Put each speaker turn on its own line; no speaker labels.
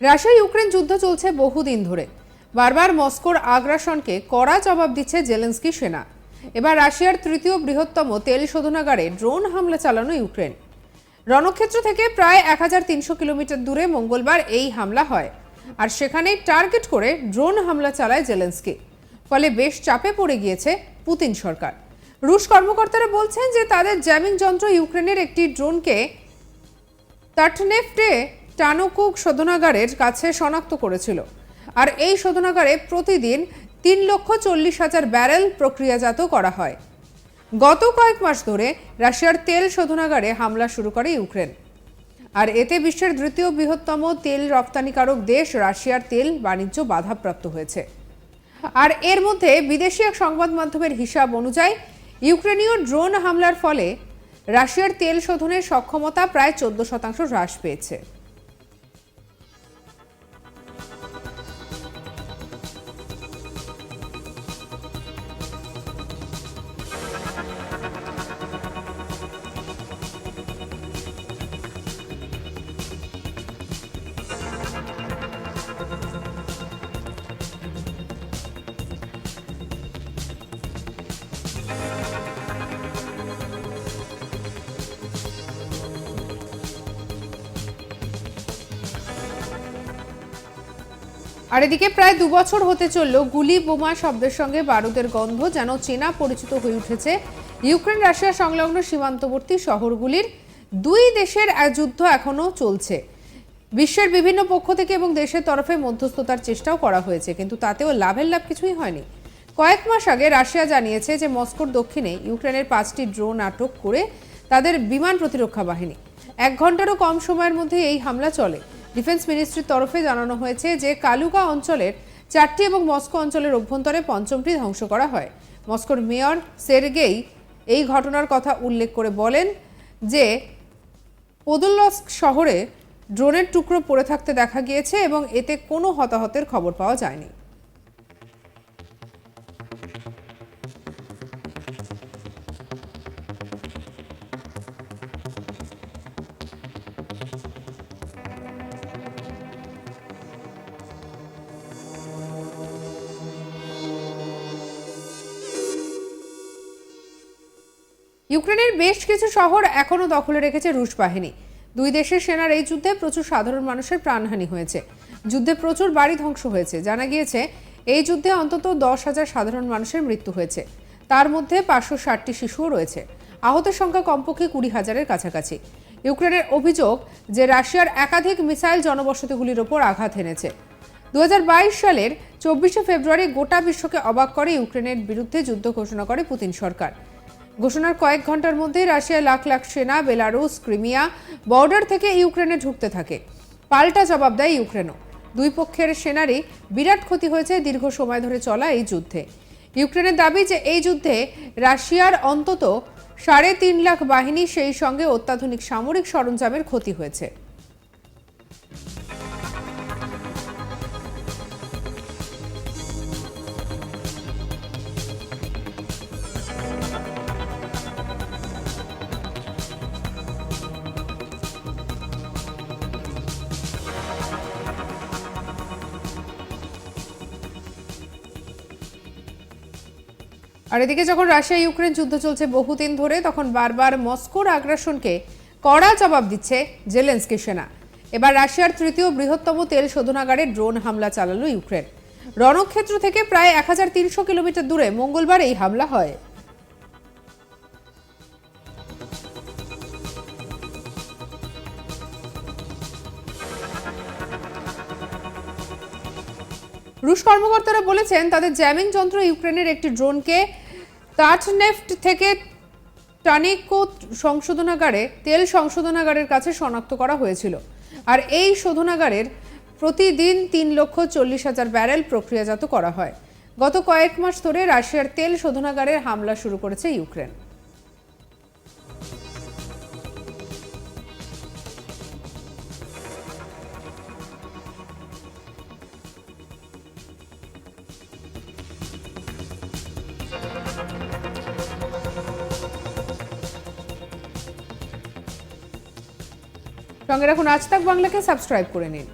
Russia Ukraine যুদ্ধ চলছে বহুদিন ধরে। বারবার মস্কোর আগ্রাসনকে কড়া জবাব দিচ্ছে জেলেনস্কি সেনা। এবার রাশিয়ার তৃতীয় বৃহত্তম তেল শোধনাগারে ড্রোন হামলা চালানো ইউক্রেন। রণক্ষেত্র থেকে প্রায় 1300 কিলোমিটার দূরে মঙ্গলবার এই হামলা হয়, আর সেখানেই টার্গেট করে ড্রোন হামলা চালায় জেলেনস্কি। ফলে বেশ চাপে পড়ে গিয়েছে পুতিন সরকার। রুশ কর্মকর্তারা বলছেন যে তাদের জ্যামিং যন্ত্র ইউক্রেনের একটি ড্রোনকে তাটনেফটে টানুকুক শোধনাগারের কাছে শনাক্ত করেছিল। আর এই শোধনাগারে প্রতিদিন 3,40,000 ব্যারেল প্রক্রিয়াজাত করা হয়। গত কয়েক মাস ধরে রাশিয়ার তেল শোধনাগারে হামলা শুরু করে ইউক্রেন, আর এতে বিশ্বের দ্বিতীয় বৃহত্তম তেল রপ্তানিকারক দেশ রাশিয়ার তেল বাণিজ্য বাধাপ্রাপ্ত হয়েছে। আর এর মধ্যে বিদেশি এক সংবাদ মাধ্যমের হিসাব অনুযায়ী ইউক্রেনীয় ড্রোন হামলার ফলে রাশিয়ার তেল শোধনের সক্ষমতা প্রায় 14% হ্রাস পেয়েছে। আর এদিকে প্রায় 2 বছর হতে চলল গুলি বোমা শব্দের সঙ্গে বারুদের গন্ধ যেন চেনা পরিচিত হয়ে উঠেছে ইউক্রেন রাশিয়া সংলগ্ন সীমান্তবর্তী শহরগুলির। দুই দেশের যুদ্ধ এখনো চলছে। বিশ্বের বিভিন্ন পক্ষ থেকে এবং দেশের তরফে মধ্যস্থতার চেষ্টাও করা হয়েছে, কিন্তু তাতেও লাভ কিছুই হয়নি। কয়েক মাস আগে রাশিয়া জানিয়েছে যে মস্কোর দক্ষিণে ইউক্রেনের 5টি ড্রোন আটক করে তাদের বিমান প্রতিরক্ষা বাহিনী। 1 ঘন্টারও কম সময়ের মধ্যে এই হামলা চলে। ডিফেন্স মিনিস্ট্রির তরফে জানানো হয়েছে যে কালুগা অঞ্চলের 4টি এবং মস্কো অঞ্চলের অভ্যন্তরে 5টি ধ্বংস করা হয়। মস্কোর মেয়র সের্গেই এই ঘটনার কথা উল্লেখ করে বলেন যে পোদোলস্ক শহরে ড্রোনের টুকরো পড়ে থাকতে দেখা গিয়েছে এবং এতে কোনো হতাহতের খবর পাওয়া যায়নি। ইউক্রেনের বেশ কিছু শহর এখনো দখলে রেখেছে রুশ বাহিনী। দুই দেশের সেনার এই যুদ্ধে প্রচুর সাধারণ মানুষের প্রাণহানি হয়েছে। যুদ্ধে প্রচুর বাড়ি ধ্বংস হয়েছে। জানা গিয়েছে এই যুদ্ধে অন্তত 10,000 সাধারণ মানুষের মৃত্যু হয়েছে, তার মধ্যে 560টি শিশুও রয়েছে। আহতের সংখ্যা কমপক্ষে 20,000-এর কাছাকাছি। ইউক্রেনের অভিযোগ যে রাশিয়ার একাধিক মিসাইল জনবসতিগুলির ওপর আঘাত এনেছে। 2022 সালের 24শে ফেব্রুয়ারি গোটা বিশ্বকে অবাক করে ইউক্রেনের বিরুদ্ধে যুদ্ধ ঘোষণা করে পুতিন সরকার। ঘোষণার কয়েক ঘন্টার মধ্যেই রাশিয়ার লাখ লাখ সেনা বেলারুস ক্রিমিয়া বর্ডার থেকে ইউক্রেনে ঢুকতে থাকে। পাল্টা জবাব দেয় ইউক্রেনও। দুই পক্ষের সেনারই বিরাট ক্ষতি হয়েছে দীর্ঘ সময় ধরে চলা এই যুদ্ধে। ইউক্রেনের দাবি যে এই যুদ্ধে রাশিয়ার অন্তত 3.5 লাখ বাহিনী সেই সঙ্গে অত্যাধুনিক সামরিক সরঞ্জামের ক্ষতি হয়েছে। আর এদিকে যখন রাশিয়া ইউক্রেন যুদ্ধ চলছে বহুদিন ধরে, তখন বারবার মস্কোর আগ্রাসনকে কড়া জবাব দিচ্ছে জেলেনস্কি সেনা। এবার রাশিয়ার তৃতীয় বৃহত্তম তেল শোধনাগারে ড্রোন হামলা চালালো ইউক্রেন। রণক্ষেত্র থেকে প্রায় 1300 কিলোমিটার দূরে মঙ্গলবার এই হামলা হয়। রুশ কর্মকর্তারা বলেছেন তাদের জ্যামিং যন্ত্র ইউক্রেনের একটি ড্রোনকে তাটনেফট থেকে টানিকো তেল সংশোধনাগারের কাছে শনাক্ত করা হয়েছিল। আর এই শোধনাগারের প্রতিদিন 3,40,000 ব্যারেল প্রক্রিয়াজাত করা হয়। গত কয়েক মাস ধরে রাশিয়ার তেল শোধনাগারে হামলা শুরু করেছে ইউক্রেন। সঙ্গে রাখুন আজ তাক বাংলাকে, সাবস্ক্রাইব করে নিন।